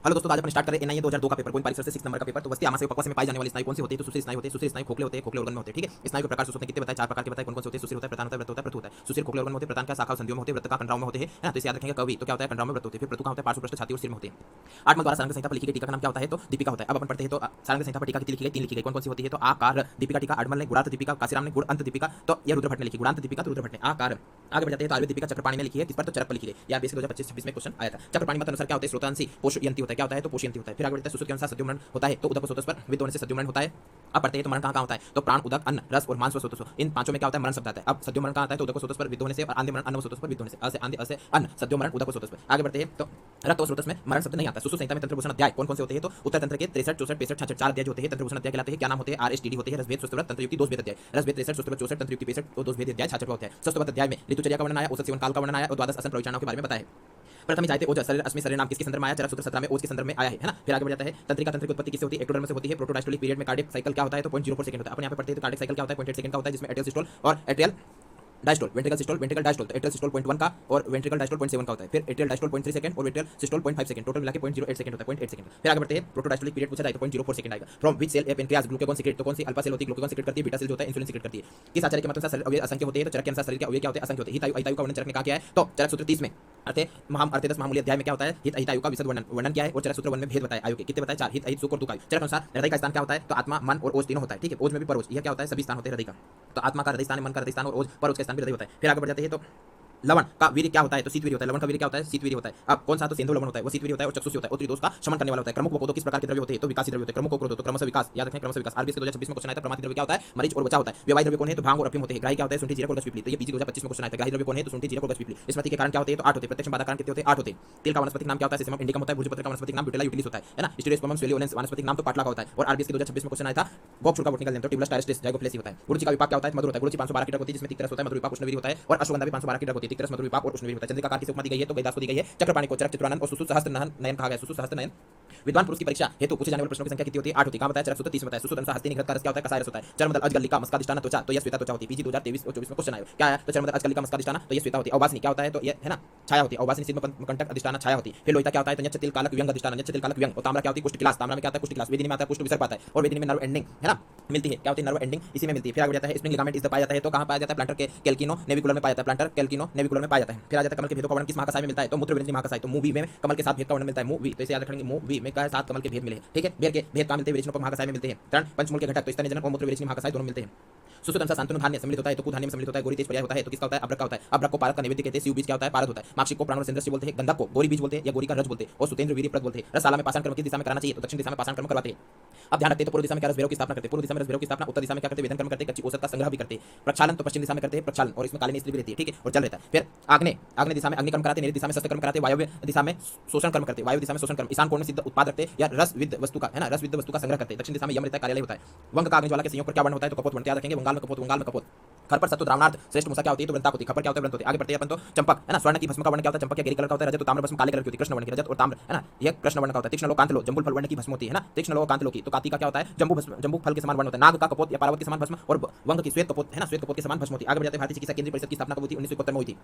Hello दोस्तों, आज अपन start करें एनआईए 2002 का पेपर कोई परिसर से 6 नंबर का पेपर। तो वस्ती आमाशय उपकवच में पाई जाने वाली स्नायु कौन सी होती है? तो सुशिर स्नायु होती है। सुशिर स्नायु खोखले होते हैं, खोखले ऑर्गन में होते हैं। ठीक है, स्नायु के प्रकार सुसुप्त ने कितने बताए? 4 प्रकार के बताए। कौन कौन से होते हैं? सुशिर होता है, प्रधान होता है, व्रत होता है, प्रतु होता है। सुशिर खोखले ऑर्गन में होते हैं, प्रधान का शाखा संधियों में होते हैं, व्रत का कंडराव में होते हैं, है ना। तो इसे याद रखेंगे। कवि तो क्या होता है? कंडराव में व्रत होते हैं। फिर प्रतु का होता है पार्श्व पृष्ठ, छाती और सिर में होते हैं। आठवां द्वारा सारंग संहिता पर लिखी गई टीका का नाम क्या होता है? तो दीपिका होता है। अब अपन पढ़ते हैं तो सारंग संहिता पर टीका कितनी लिखी गई? 3 लिखी गई। कौन कौन सी होती है? तो आकार दीपिका टीका, अडमल ने, गुणार्थ दीपिका, काशीराम ने, गुण अंत दीपिका, तो ये रुद्र भट्ट ने लिखी। गुणांत दीपिका तो रुद्र भट्ट ने। आकार आगे बढ़ जाते हैं तो आयुर्वेद दीपिका चक्रपाणी ने लिखी है। किस पर? तो चरक पर लिखी गई। या बेसिक 2025-26 में क्वेश्चन आया था। चक्रपाणी मत अनुसार क्या होता है? स्रोतांशी पोषयंती होता है। क्या होता है? तो पोषयंती होता है। फिर आगे बढ़ते हैं सुश्रुत के अनुसार सद्योमरण होता है। तो उदक स्रोत पर विद्ध होने से सद्योमरण होता है। अब पढ़ते हैं तो मरण कहाँ होता है? तो प्राण, उदक, अन्न, रस और मांस स्रोत, इन पांचों में क्या होता है? मरण शब्द आता है। अब सद्योमरण कहाँ आता है? तो उदक स्रोत पर विद्ध होने से, और आंध्य मरण अन्न स्रोत पर विद्ध होने से। असे आंध्य, असे अन्न, सद्योमरण उदक स्रोत पर। आगे बढ़ते हैं तो रक्त और स्रोत में मरण शब्द नहीं आता। सुश्रुत संहिता में तंत्रभूषण अध्याय कौन कौन से होते हैं? तो उत्तर तंत्र के 63, 64, 65, 66 4 अध्याय होते हैं। तंत्रभूषण अध्याय कहलाते हैं। क्या नाम होते हैं? RSTD होते हैं। रसभेद, स्वस्थव्रत, तंत्रयुक्ति, दोषभेद अध्याय। रसभेद 63, स्वस्थव्रत 64, तंत्रयुक्ति 65 और दोषभेद अध्याय 66 होते हैं। स्वस्थव्रत अध्याय में ऋतुचर्या का वर्णन आया, औसत सेवन काल का वर्णन आया और द्वादश आसन प्रविचारणों के बारे में बताया है। प्रथम जाते ओज शरीर अस्मि शरीर नाम किसके संदर्भ में आया? चरक सूत्र 17 में ओज के संदर्भ में आया है ना। फिर आगे बढ़ जाता है तंत्रिका। तंत्र की उत्पत्ति किससे होती है? एक्टोडर्म से होती है। प्रोटोडायस्टोलिक पीरियड में कार्डियक साइकिल क्या होता है? तो 0.04 सेकंड होता है। अपन यहाँ पे पढ़ते हैं तो कार्डियक साइकिल क्या होता है? 0.8 सेकंड का होता है, जिसमें एट्रियल सिस्टोल और atrial diastole, ventricle systole, ventricle diastole. तो एट्रियल सिस्टोल 0.1 का और वेंट्रिकल डायस्टोल 0.7 का होता है। फिर एट्रियल डायस्टोल 0.3 सेकंड और वेंट्रिकल सिस्टोल 0.5 सेकंड। टोटल मिला के 0.08 सेकंड होता है, 0.8 सेकंड। फिर आगे बढ़ते हैं प्रोटोडायस्टोलिक पीरियड पूछा जाए तो 0.04 सेकंड आएगा। From which cell a pancreas glucagon secrete, तो कौन सी अल्फा सेल होती है? ग्लूकागॉन सीक्रेट करती है। बीटा सेल जो होता है इंसुलिन सीक्रेट करती है। किस आचार्य के मत अनुसार शरीर असंख्य होते हैं? तो चरक के अनुसार शरीर के अवयव क्या होते हैं? असंख्य होते हैं। हितायु अहितायु का वर्णन चरक ने कहा क्या है? तो चरक सूत्र 30 में अर्थे 10 महामूली अध्याय में क्या होता है? हित अहितायु का विशद वर्णन क्या है? और चरक सूत्र 1 में भेद बताया। आयु के कितने बताए? 4। हित अहित सुख और दुख आयु। चरक अनुसार हृदय का स्थान क्या होता है? तो आत्मा, मन और ओज तीनों होता है। ठीक है, ओज में भी परोज, यह क्या होता है? सभी स्थान होते हैं हृदय का। तो आत्मा का हृदय स्थान, मन का हृदय स्थान और ओज परोज का स्थान भी हृदय होता है। फिर आगे बढ़ जाते हैं तो लवण का वीर्य क्या होता है? तो शीतवीर्य होता है। लवण का वीर्य क्या होता है? शीतवीर्य होता है। अब कौन सा? तो सिंधु लवण होता है, वो शीतवीर्य होता है और चक्षुषी होता है और त्रिदोष का शमन करने वाला होता है। क्रमुक वकों किस प्रकार के द्रव्य होते हैं? तो विकासी द्रव्य होते हैं। क्रमुक क्रोध तो क्रमशः विकास, याद रखें क्रमशः विकास। आरबीएस के 2026 में क्वेश्चन आया था। प्रमादी द्रव्य क्या होता है? मरीच और वचा होता है। व्यवहार द्रव्य कौन है? तो भांग और अफीम होते हैं। ग्राही क्या होता है? शुंठी, जीरक और गजपीपली। तो ये पीजी 2025 में क्वेश्चन आया था। ग्राही द्रव्य कौन है? तो शुंठी, जीरक और गजपीपली। स्मृति के कारण क्या होते हैं? तो 8 होते हैं। प्रत्यक्ष बाधा कारण कितने होते हैं? 8 होते हैं। तेल का वनस्पतिक नाम क्या होता है? सेसमम इंडिकम होता है। भोजपत्र का वनस्पतिक नाम ब्यूटेला यूटिलिस होता है ना। स्टीरियोस्पर्मम स्वेलियोलेंस वनस्पतिक नाम तो पाटला का होता है। और आरबीएस के 2026 में क्वेश्चन आया था। गोपशुर का बॉटनिकल नेम तो टिबुलस टायरेस्टिस जाइगोफ्लेसी होता है। गुरुची का विपाक क्या होता है? मधुर होता है। गुरुची 512 की ड्रग होती है, जिसमें तिक्तरस होता है, मधुर विपाक उष्णवीर्य होता है। और अश्वगंधा भी 512 की ड्रग होती है, तिक्तरस, मधुर विपाक और उष्णवीर्य होता है। चंद्रिका किसे उपमा दी गई है? तो गैदास को दी गई है। चक्रपाणी को चरक चित्रानंद और सुसु सहस्त्र नयन कहा गया। सुसु सहस्त्र नयन विद्वान पुरुष की परीक्षा हेतु पूछे जाने वाले प्रश्नों की संख्या कितनी होती है? 8 होती है। कहां बताया? चरक सूत्र 30 में बताया। सुसु अनुसार हस्ती निघृत का रस क्या होता है? कसाय रस होता है। चर्मदल अजगल्लिका मस्कादिष्टाना त्वचा, तो यह श्वेता त्वचा होती है। पीजी 2023 और 24 में क्वेश्चन आया क्या है? तो चर्मदल अजगल्लिका मस्कादिष्टाना, तो यह श्वेता होती है। अववासिनी क्या होता है? तो यह है ना छाया होती है। अववासिनी सिद्ध कंटक अधिष्ठाना छाया होती है। फिर लोहिता क्या होता है? तो यच्च तिल कालक व्यंग अधिष्ठाना, यच्च तिल कालक व्यंग। और ताम्रा क्या होती है? कुष्ठ क्लास। ताम्रा में क्या आता है? कुष्ठ क्लास। वेदिनी में आता है कुष्ठ विसर्ग पाता है और वेदिनी में नर्व एंडिंग है ना मिलती है। क्या होती है? नर्व एंडिंग इसी में मिलती है। फिर आगे जाता है स्प्रिंग लिगामेंट इस पाया जाता है। तो कहां पाया जाता है? प्लांटर के कैल्किनो नेविकुलर में पाया जाता है। प्लांटर कैल्किनो नेविकुलर में पाया जाता है। फिर आ जाता है कमल के भेदों का वर्णन किस महाकाय में मिलता है? तो मूत्रविरंजनी महाकाय। तो मूवी में कमल के साथ भेद का वर्णन मिलता है। मूवी तो इसे याद रखेंगे। मूवी में क्या? 7 कमल के भेद मिले। ठीक है, बेर के भेद कहां मिलते हैं? विरेचनोपक महाकाय में मिलते हैं। तरण पंचमूल के घटक तो स्तन जनन और मूत्रविरंजनी महाकाय दोनों मिलते हैं। सुसुत अनुसार शांतनु धान्य सम्मिलित होता है। तो कुधान्य में सम्मिलित होता है। गोरी तेज पर्याय होता है। तो किसका होता है? अब्रक का होता है। अब्रक को पारक का नैवेद्य कहते हैं। शिव बीज क्या होता है? पारद होता है। माक्षिक को प्राण और सेंद्रस्य बोलते हैं। गंधक को गोरी बीज बोलते हैं या गोरी का रज बोलते हैं। और सुतेंद्र वीर्य प्रद बोलते हैं। रसशाला में पाषाण कर्म किस दिशा में कराना चाहिए? तो दक्षिण दिशा में पाषाण कर्म करवाते हैं। अब ध्यान रखते हैं तो पूर्व दिशा में क्या? रसभैरव की स्थापना करते हैं। पूर्व दिशा में रसभैरव की स्थापना। उत्तर दिशा में क्या करते हैं? वेदन कर्म करते हैं। कच्ची औषध का संग्रह भी करते हैं। प्रक्षालन तो पश्चिम दिशा में करते हैं। प्रक्षालन और इसमें कालीन स्त्री भी रहती है। ठीक है, और जल रहता है। फिर आग्नेय आग्नेय दिशा में अग्नि कर्म कराते हैं। निरत दिशा में शस्त्र कर्म कराते हैं। वायव्य दिशा में शोषण कर्म करते हैं। वायव्य दिशा में शोषण कर्म। ईशान कोण में सिद्ध उत्पाद रखते हैं या रस विद्ध वस्तु का है ना, रस विद्ध वस्तु का संग्रह करते हैं। दक्षिण दिशा में यम रहता है, कार्यालय होता है। वंग का अग्निज्वाला के संयोग पर क्या वर्ण होता है? तो कपोत वर्ण। याद रखेंगे वंगाल में कपोत, वंगाल में कपोत। खरपर सत्व द्रावणार्थ श्रेष्ठ मूसा क्या होती है? तो वृंता होती है। खपर क्या होता है? वृंत होती है। आगे बढ़ते हैं अपन तो चंपक है ना। स्वर्ण की भस्म का वर्ण क्या होता है? चंपक क्या गिरी कलर का होता है। रजत तो ताम्र भस्म काले कलर की होती है। कृष्ण वर्ण की रजत और ताम्र है ना, यह कृष्ण वर्ण का होता है। तीक्ष्ण लोह कांत लोह जंबुल फल वर्ण की भस्म होती है ना। तीक्ष्ण लोह कांत लोह की तो काती का क्या होता है? जंबू भस्म, जंबू फल के समान वर्ण होता है। नाग का कपोत या पार्वत के समान भस्म और वंग की श्वेत कपोत है ना, श्वेत कपोत के समान भस्म होती है। आगे बढ़ जाते हैं भारतीय चिकित्सा केंद्रीय परिषद की स्थापना कब हुई थी? 1971 में हुई थी।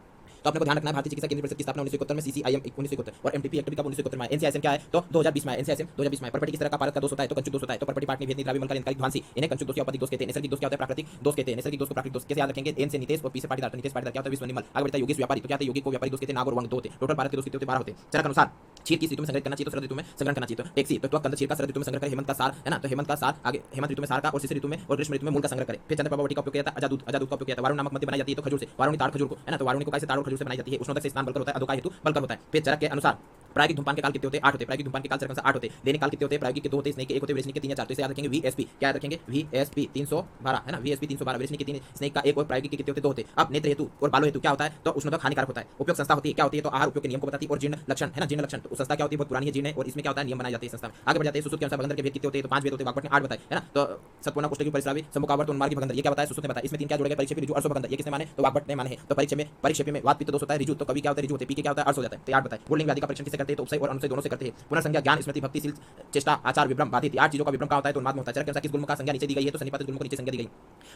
तो अपने को ध्यान रखना है भारतीय चिकित्सा केंद्रीय परिषद की स्थापना 1971 में, सीसीआईएम 1971 और एमटीपी एक्ट भी कब? 1971 में। एनसीआईएम क्या है? तो 2020 में। एनसीआईएम 2020 में। परपटी किस तरह का पारक का दोष होता है? तो कंचुक दोष होता है। तो परपटी पाटनी भेदनी द्रावी मलका निकालिक ध्वांसी, इन्हें कंचुक दोष या अपदिक दोष कहते हैं। नैसर्गिक दोष क्या होता है? प्राकृतिक दोष कहते हैं। नैसर्गिक दोष को प्राकृतिक दोष कैसे याद रखेंगे? एन से नितेश और पी से पाटीदार। नितेश पाटीदार क्या होता है? विश्व निमल। आगे बढ़ता है योगेश व्यापारी। तो क्या होता है? योगी को व्यापारी दोष कहते हैं। नाग और वंग 2 होते हैं। टोटल भारत के दोष कितने होते हैं? 12 होते हैं। चरक अनुसार क्षीर किस ऋतु में संग्रह करना चाहिए? तो शरद ऋतु में संग्रह करना चाहिए। तो टेक्सी तो कंद क्षीर का शरद ऋतु में संग्रह करें। हेमंत का सार है ना, तो हेमंत का सार आगे हेमंत ऋतु में सार का और शिशिर ऋतु में और ग्रीष्म ऋतु में मूल का संग्रह करें। फिर चंद्रप्रभा वटी का उपयोग किया था। अजादूत का उपयोग किया था। वारुणी नामक मध्य बनाई जाती है तो खजूर से। वारुणी ताड़ खजूर को है ना, तो वारुणी को कैसे? ताड़ और खजूर से बनाई जाती है। उष्णोदक से स्नान बलकर होता है। अधोका हेतु बलकर होता है। फिर चरक के अनुसार प्रायोगिक धूमपान के काल कितने होते हैं? 8 होते हैं। प्रायोगिक धूमपान के काल चरक अनुसार 8 होते हैं। दैनिक काल कितने होते हैं? प्रायोगिक के 2 होते हैं, स्नेह के 1 होते हैं, वृश्चिक के 3 या 4। तो इसे याद रखेंगे वीएसपी। क्या याद रखेंगे? वीएसपी 312 है ना, वीएसपी 312। वृश्चिक के 3, स्नेह का 1 और प्रायोगिक के कितने होते हैं? 2 होते हैं। अब नेत्र हेतु और बालों हेतु क्या होता है? तो उष्णोदक हानिकारक होता है। उपयोग संस्था होती है क्या होती है? तो आहार उपयोग के नियम को बताती है। और जीर्ण लक्षण है ना, जीर्ण लक्षण तो संस्था क्या होती है? बहुत पुरानी है, जीर्ण है और इसमें क्या होता है? नियम बनाए जाते हैं संस्था में। आगे बढ़ जाते हैं सुसुत के अनुसार भगंदर के भेद कितने होते हैं? तो 5 भेद होते हैं। वाग्भट ने 8 बताए है ना, तो सतपूर्णा कुष्ठकी परिश्रावी समुखावर्त उन्मार्गी भगंदर ये क्या बताया? सुसुत ने बताया। इसमें 3 क्या जोड़े गए? परिक्षेपी ऋजु अर्शो भगंदर। ये किसने माने? तो वाग्भट ने माने हैं। तो परिक्षेप में वात पित्त दोष होता है। ऋजु तो कवि क्या होता है? ऋजु होते हैं। पीके क्या होता है? अर्श हो जाता है। तो 8 बताए। गुण लिंग व्याधि का परीक्षण किसे करते हैं तो उपसय और अनुसय दोनों से करते हैं। पुनर्संज्ञा ज्ञान स्मृति भक्ति शील चेष्टा आचार विभ्रम बाधित 8 चीजों का विभ्रम का होता है तो उन्माद में होता है। चरक के अनुसार किस गुण का संज्ञा नीचे दी गई है तो सन्निपातित गुण को नीचे संज्ञा दी गई।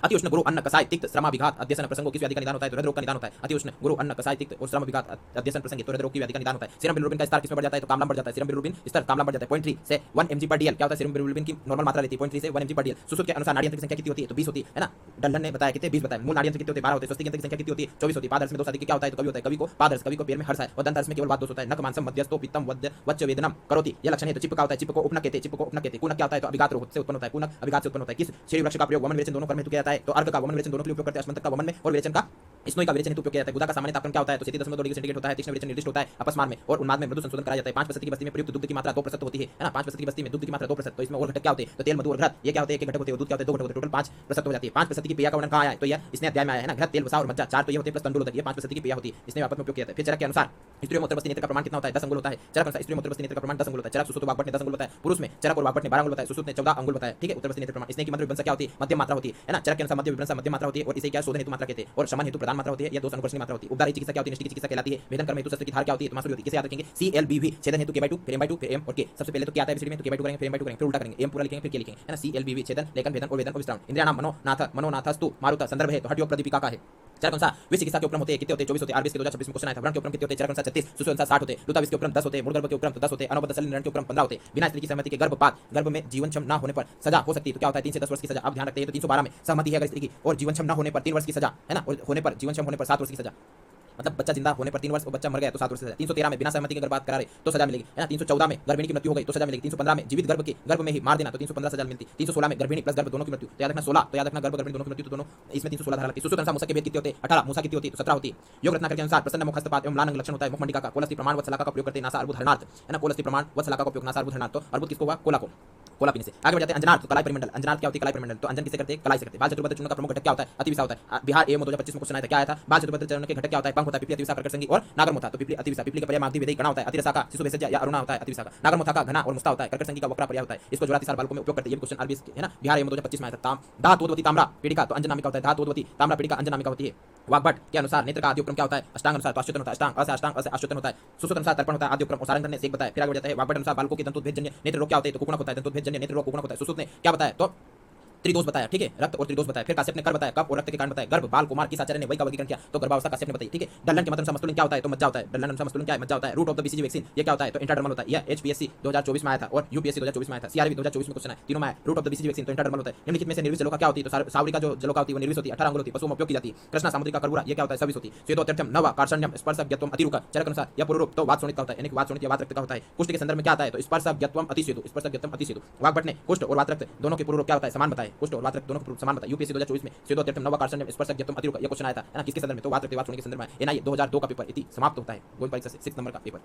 अति उष्ण गुरु अन्न कसाय तिक्त श्रमा विघात अध्यसन प्रसंगों किस व्याधि का निदान होता है तो हृदरोग का निदान होता है। अति उष्ण गुरु अन्न कसाय तिक्त और श्रम विघात अध्यसन प्रसंग तो हृदरोग की व्याधि का निदान होता है। सीरम बिलिरुबिन का स्तर किसमें बढ़ जाता है तो कामला बढ़ जाता है। सीरम बिलिरुबिन स्तर कामला बढ़ जाता है 0.3 से 1 mg per dl। क्या होता है सीरम बिलिरुबिन की नॉर्मल मात्रा रहती है 0.3 से 1 mg per dl। सुसुत के अनुसार नाड़ी यंत्र की संख्या कितनी होती है तो 20 होती है ना। डल्लन ने बताया कितने 20 बताया। मूल नाड़ी यंत्र कितने होते हैं 12 होते हैं। स्वस्तिक यंत्र की संख्या कितनी होती है 24 होती है। पादर्श में दोष अधिक क्या होता है तो कवि होता है। कवि को पादर्श कवि को पैर में हर्ष है और दंतर्ष में केवल बात दोष होता है। नक मांसम मध्यस्थो पित्तम वद्य वच्च वेदनम करोति ये लक्षण है। तो चिप का होता है चिप को उपनक कहते हैं। चिप को उपनक कहते हैं। कुनक क्या होता है तो अभिघात रोग से उत्पन्न होता है। कुनक अभिघात से उत्पन्न होता है। किस श्रेणी वृक्ष का प्रयोग वमन विरेचन दोनों कर्म हेतु किया जाता है तो अर्घ का वमन विरेचन दोनों के लिए उपयोग करते हैं। अस्मंतक का वमन में और विरेचन का स्नोई का विरेचन हेतु उपयोग किया जाता है। गुदा का सामान्य तापमान क्या होता है तो 37.2 डिग्री सेंटीग्रेड होता है। तीक्ष्ण विरेचन निर्दिष्ट होता है अपस्मार में और उन्माद में मृदु संशोधन कराया जाता है। 5% की बस्ती में प्रयुक्त दुग्ध की मात्रा 2% होती है ना। 5% की बस्ती में दुग्ध की मात्रा 2%। तो इसमें और घटक क्या होते हैं तो तेल मधु और घृत ये क्या होते हैं एक घटक होते हैं। दूध क्या होते हैं 2 घटक होते हैं। टोटल 5% हो जाती है। 5% की पेय का वर्णन कहां आया है तो यह इसने अध्याय में आया है ना। घृत तेल वसा और मज्जा 4 तो ये होते हैं प्लस तंडुल होता है। ये 5% की पेय होती है इसने व्यापक में उपयोग किया जाता है। फिर चरक के अनुसार स्त्री मूत्र बस्ती नेत्र का प्रमाण कितना होता है 10 अंगुल होता है। चरक अनुसार स्त्री मूत्र बस्ती नेत्र का प्रमाण 10 अंगुल होता है। चरक सुसुत वाग्भट ने 10 अंगुल होता है। पुरुष में चरक और वाग्भट ने 12 अंगुल होता है। सुसुत ने 14 अंगुल बताया ठीक है। उत्तर बस्ती नेत्र प्रमाण इसने की मध्य विभ्रंश क्या होती है मध्यम मात्रा होती है ना। चरक के अनुसार मध्य विभ्रंश मध्यम मात्रा होती है और इसे क्या शोधन हेतु मात्रा कहते हैं और शमन हेतु प्रधान मात्रा होती है या दोष अनुकर्षणी मात्रा होती है। उपदारी चिकित्सा क्या होती है निष्ठ चिकित्सा कहलाती है। वेदन कर्म हेतु शस्त्र की धार क्या होती है तो मासूरी होती है। किसे याद रखेंगे CLBV छेदन हेतु K/2 फिर M/2 फिर M और K। सबसे पहले तो क्या आता है एबीसीडी में तो K/2 करेंगे फिर M/2 करेंगे फिर उल्टा करेंगे M पूरा लिखेंगे फिर K लिखेंगे है ना। CLBV छेदन लेखन भेदन और वेदन और विस्तारण। इंद्रिया नाम मनोनाथस्तु मारुत संदर्भ है तो हठ योग प्रदीपिका का है। चरक अनुसार विश्व चिकित्सा के उपक्रम होते हैं कितने होते हैं 24 होते हैं। आरबीएस के 2026 में क्वेश्चन आया था। व्रण के उपक्रम कितने होते हैं चरक अनुसार 36। सुसु अनुसार 60 होते हैं। लुताविस के उपक्रम 10 होते हैं। मूलगर्भ के उपक्रम 10 होते हैं। अनवबद्ध सलिल के उपक्रम 15 होते हैं। बिना स्त्री की सहमति के गर्भपात गर्भ में जीवनक्षम न होने पर सजा हो सकती है तो क्या होता है 3 से 10 वर्ष की सजा। आप ध्यान रखते हैं तो 312 में सहमति है अगर स्त्री की और जीवनक्षम न होने पर 3 वर्ष की सजा है ना और होने पर जीवनक्षम होने पर 7 वर्ष की सजा। मतलब बच्चा जिंदा होने पर 3 वर्ष और बच्चा मर गया तो 7 वर्ष सजा। 313 में बिना सहमति के गर्भपात करारे तो सजा मिलेगी है ना। 314 में गर्भिणी की मृत्यु हो गई तो सजा मिलेगी। 315 में जीवित गर्भ में ही मार देना तो 315 सजा मिलती। 316 में गर्भिणी प्लस गर्भ दोनों की मृत्यु तो याद रखना 16 तो याद रखना गर्भ गर्भिणी दोनों की मृत्यु तो दोनों इसमें 316 धारा लगती है। सुसुत अनुसार मूसा के भेद कितने होते हैं 18। मूसा कितनी होती है तो 17 होती है। योग रत्नाकर के अनुसार प्रसन्न मुख हस्तपात एवं लांग लक्षण होता है। मुख मंडिका का कोलस्थी प्रमाण वत्सलाका का प्रयोग करते हैं नासा अर्बुद हरणार्थ है ना। कोलस्थी प्रमाण वत्सलाका का उपयोग नासा अर्बुद हरणार्थ तो अर्बुद किसको हुआ कोला को कोला पीने से। आगे बढ़ जाते हैं अंजनार्थ तो कलाई परिमंडल। अंजनार्थ क्या होती है कलाई परिमंडल तो अंजन किसे करते हैं कलाई से करते हैं। बाल चतुर्भुज चूर्ण का प्रमुख घटक क्या होता है अतिविसा होता है। बिहार एम 2025 में क्वेश्चन आया था क्या आया था बाल चतुर्भुज चूर्ण के घटक क्या होता है पंख होता है पिपली अतिविसा कर्कट संगी और नागरमुथा तो पिपली अतिविसा। पिपली का पर्याय मागधी वेदी गणा होता है। अतिरसा का शिशु भेषज या अरुणा होता है अतिविसा का। नागरमुथा का घना और मुस्ता होता है। कर्कट संगी का वक्रा पर्याय होता है। इसको जुराती साल बालकों में उपयोग करते हैं। ये क्वेश्चन आरबीएस है ना। बिहार एम 2025 में आया था। धातुवती ताम्रा पीड़िका तो अंजन नामिका होता है। धातुवती ताम्रा पीड़िका अंजन नामिका होती है। वाग्भट के अनुसार नेत्र का आदि उपक्रम क्या होता है अष्टांग अनुसार तो अश्वतन होता है। अष्टांग अ से अष्टांग अ से अश्वतन होता है। सुसुत अनुसार तर्पण होता है आदि उपक्रम और सारंग करने से एक बताया। फिर आगे बढ़ जाता है वाग्भट अनुसार बालकों के दंतोद्भेदजन्य नेत्र रोग क्या होते हैं तो कुकुणक होता है। दंतोद्भेदजन्य नेत्र रोग कुकुणक होता है। सुसुत ने क्या बताया तो त्रिदोष बताया ठीक है रक्त और त्रिदोष बताया। फिर काश्यप ने कर बताया कफ और रक्त के कारण बताया। गर्भ बाल कुमार किस आचार्य ने वही का वर्गीकरण किया तो गर्भावस्था काश्यप ने बताई ठीक है। डलन के मतलब अनुसार मस्कुलिन क्या होता है तो मज्जा होता है। डलन अनुसार मस्कुलिन क्या है मज्जा होता है। Route of the BCG vaccine ये क्या होता है तो इंट्राडर्मल होता है। यह एचपीएससी 2024 में आया था और यूपीएससी 2024 में आया था। सीआरबी 2024 में क्वेश्चन है तीनों में आया। Route of the BCG vaccine तो इंट्राडर्मल होता है। निम्नलिखित में से निर्विष जलोका क्या होती है तो सावरिका जो जलोका होती है वो निर्विष होती है 18 अंगुल होती है। पशुओं में उपयोग की जाती है। कृष्णा सामुद्रिका कर्बूरा ये क्या होता है सविष होती है। स्वेदो अत्यर्थम नव कार्षण्यम स्पर्शज्ञत्वम अतिरुका चरक अनुसार यह पूर्व रूप तो वात शोणित का होता है यानी कि वात शोणित या वात रक्त का होता है। कुष्ठ के संदर्भ में क्या आता है तो स्पर्शज्ञत्वम अतिसेतु स्पर्शज्ञत्वम अतिसेतु। वाग्भट ने कुष्ठ और वात रक्त दोनों के पूर्व रूप क्या होता है समान बताए। कुष्ठ और वात रक्त दोनों के पूर्व समान बताए। यूपीएससी 2024 में स्वेदोत्यर्थम नवकार्षण्यम स्पर्शज्ञत्वम अतिरुका ये क्वेश्चन आया था है ना। किसके संदर्भ में तो वात रक्त वात शोणित के संदर्भ में। एनआईए 2002 का पेपर इति समाप्त होता है। गोल परीक्षा से 6 नंबर का पेपर।